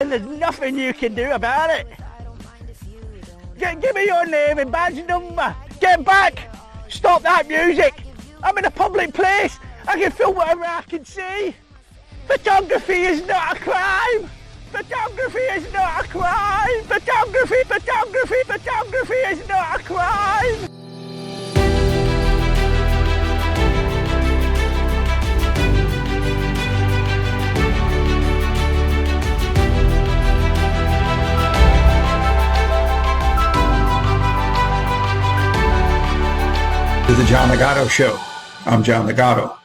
And there's nothing you can do about it. Give me your name and badge number. Get back. Stop that music. I'm in a public place. I can film whatever I can see. Photography is not a crime. Photography is not a crime. Photography is not a crime. To the John Ligato Show. I'm John Ligato.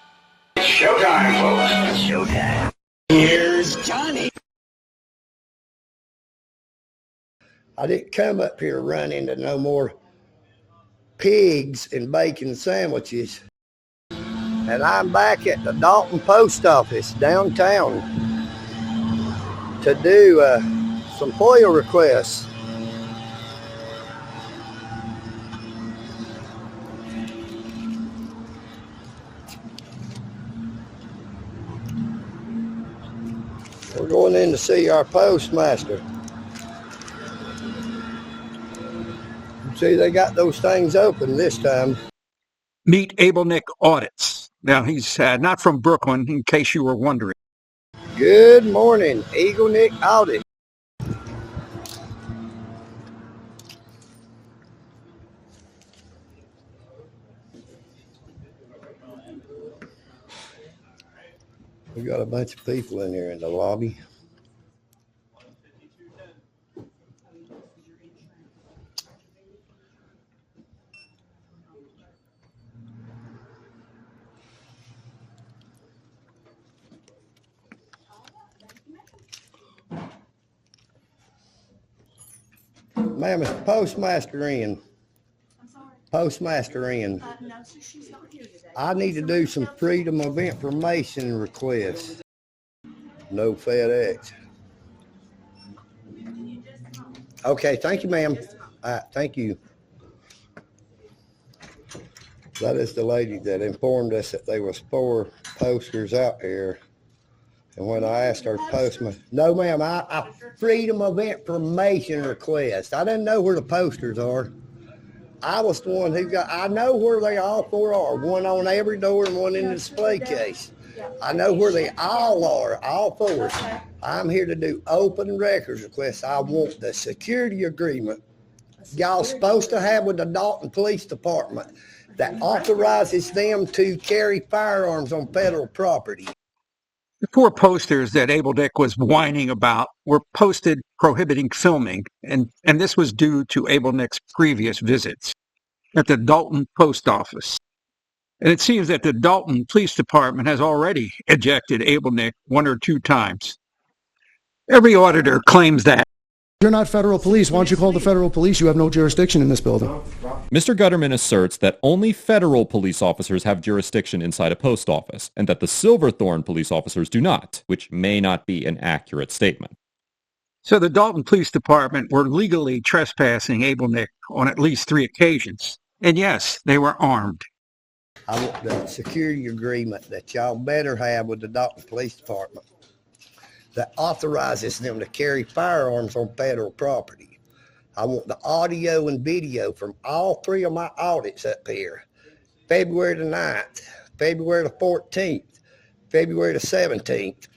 It's showtime, folks. It's showtime. Here's Johnny. I didn't come up here to run into no more pigs and bacon sandwiches. And I'm back at the Dalton Post Office downtown to do some FOIA requests. We're going in to see our postmaster. See, they got those things open this time. Meet Abel Nick Audits. Now, he's not from Brooklyn, in case you were wondering. Good morning, Abel Nick Audits. We got a bunch of people in here in the lobby. Ma'am, is the postmaster in? I'm sorry? Postmaster in. No, sir, she's not here today. I need to do some freedom of information requests. No FedEx. Okay, thank you, ma'am. Thank you. That is the lady that informed us that there was 4 posters out here. And when I asked our postman, no, ma'am, I freedom of information request. I didn't know where the posters are. I was the one who I know where they all 4 are. One on every door and one in the display case. I know where they all are, all 4. I'm here to do open records requests. I want the security agreement y'all supposed to have with the Dalton Police Department that authorizes them to carry firearms on federal property. The 4 posters that Abel Nick was whining about were posted prohibiting filming, and this was due to Abel Nick's previous visits at the Dalton Post Office. And it seems that the Dalton Police Department has already ejected Abel Nick 1 or 2 times. Every auditor claims that. You're not federal police. Why don't you call the federal police? You have no jurisdiction in this building. Mr. Gutterman asserts that only federal police officers have jurisdiction inside a post office, and that the Silverthorne police officers do not, which may not be an accurate statement. So the Dalton Police Department were legally trespassing Abel Nick on at least 3 occasions. And yes, they were armed. I want the security agreement that y'all better have with the Dalton Police Department that authorizes them to carry firearms on federal property. I want the audio and video from all 3 of my audits up here. February the 9th, February the 14th, February the 17th.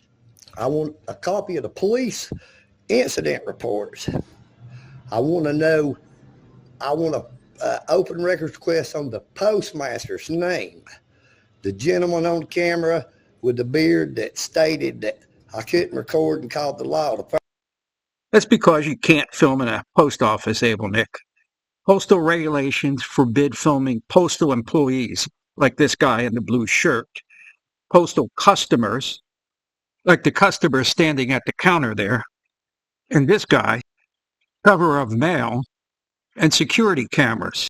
I want a copy of the police incident reports. I want to know, I want a open records request on the postmaster's name. The gentleman on the camera with the beard that stated that I couldn't record and called the law department. That's because you can't film in a post office, Abel Nick. Postal regulations forbid filming postal employees, like this guy in the blue shirt. Postal customers, like the customer standing at the counter there. And this guy, cover of mail, and security cameras.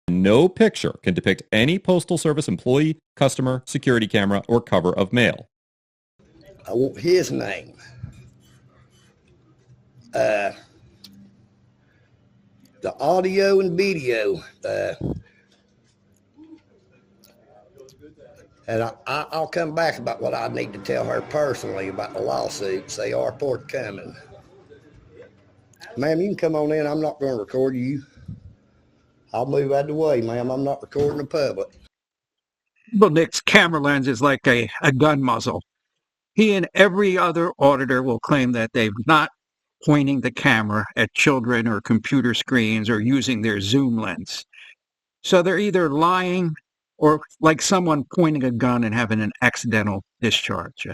No picture can depict any Postal Service employee, customer, security camera, or cover of mail. I want his name. The audio and video. And I'll come back about what I need to tell her personally about the lawsuits. They are forthcoming. Ma'am, you can come on in. I'm not going to record you. I'll move out of the way, ma'am. I'm not recording the public. Abel Nick's camera lens is like a gun muzzle. He and every other auditor will claim that they're not pointing the camera at children or computer screens or using their zoom lens. So they're either lying or like someone pointing a gun and having an accidental discharge.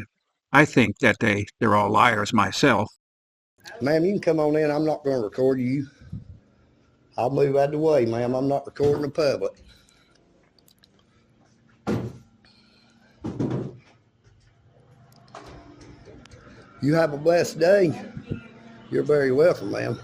I think that they're all liars myself. Ma'am, you can come on in. I'm not going to record you. I'll move out of the way, ma'am. I'm not recording the public. You have a blessed day. You're very welcome, ma'am.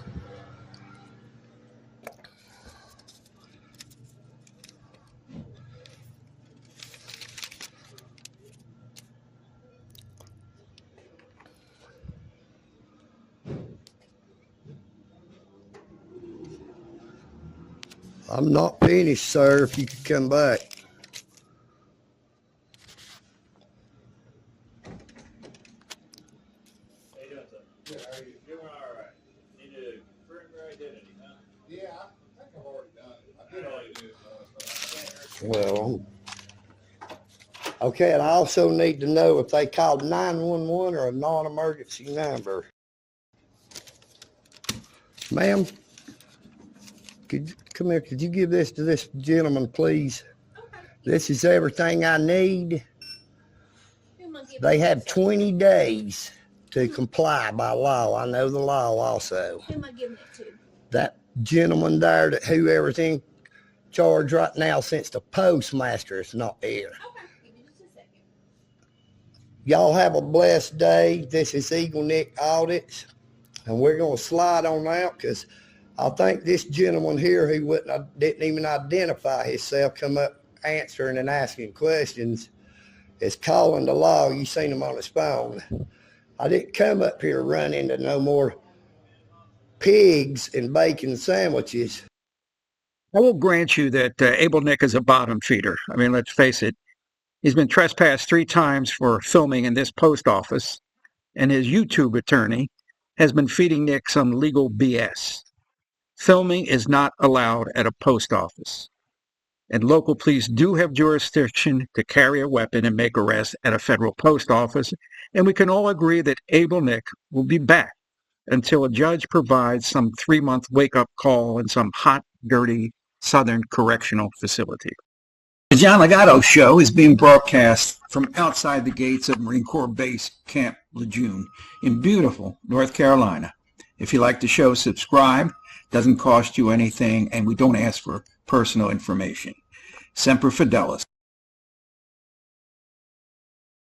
I'm not finished, sir, if you could come back. How you doing, sir? Good. How are you? Doing all right. Need to confirm your identity, huh? Yeah, I think I've already done it. I did all you do. Well, okay, and I also need to know if they called 911 or a non-emergency number. Ma'am, come here, could you give this to this gentleman, please? Okay. This is everything I need. They have 20 days to comply by law. I know the law also. Who am I giving it to? That gentleman there, that whoever's in charge right now since the postmaster is not here. Okay, give me just a second. Y'all have a blessed day. This is Abel Nick Audits, and we're going to slide on out because I think this gentleman here who didn't even identify himself come up answering and asking questions is calling the law. You seen him on his phone. I didn't come up here to run into no more pigs and bacon sandwiches. I will grant you that Abel Nick is a bottom feeder. I mean, let's face it. He's been trespassed 3 times for filming in this post office, and his YouTube attorney has been feeding Nick some legal BS. Filming is not allowed at a post office, and local police do have jurisdiction to carry a weapon and make arrests at a federal post office, and we can all agree that Abel Nick will be back until a judge provides some 3-month wake-up call in some hot, dirty Southern correctional facility. The John Ligato Show is being broadcast from outside the gates of Marine Corps Base Camp Lejeune in beautiful North Carolina. If you like the show, subscribe. Doesn't cost you anything, and we don't ask for personal information. Semper Fidelis.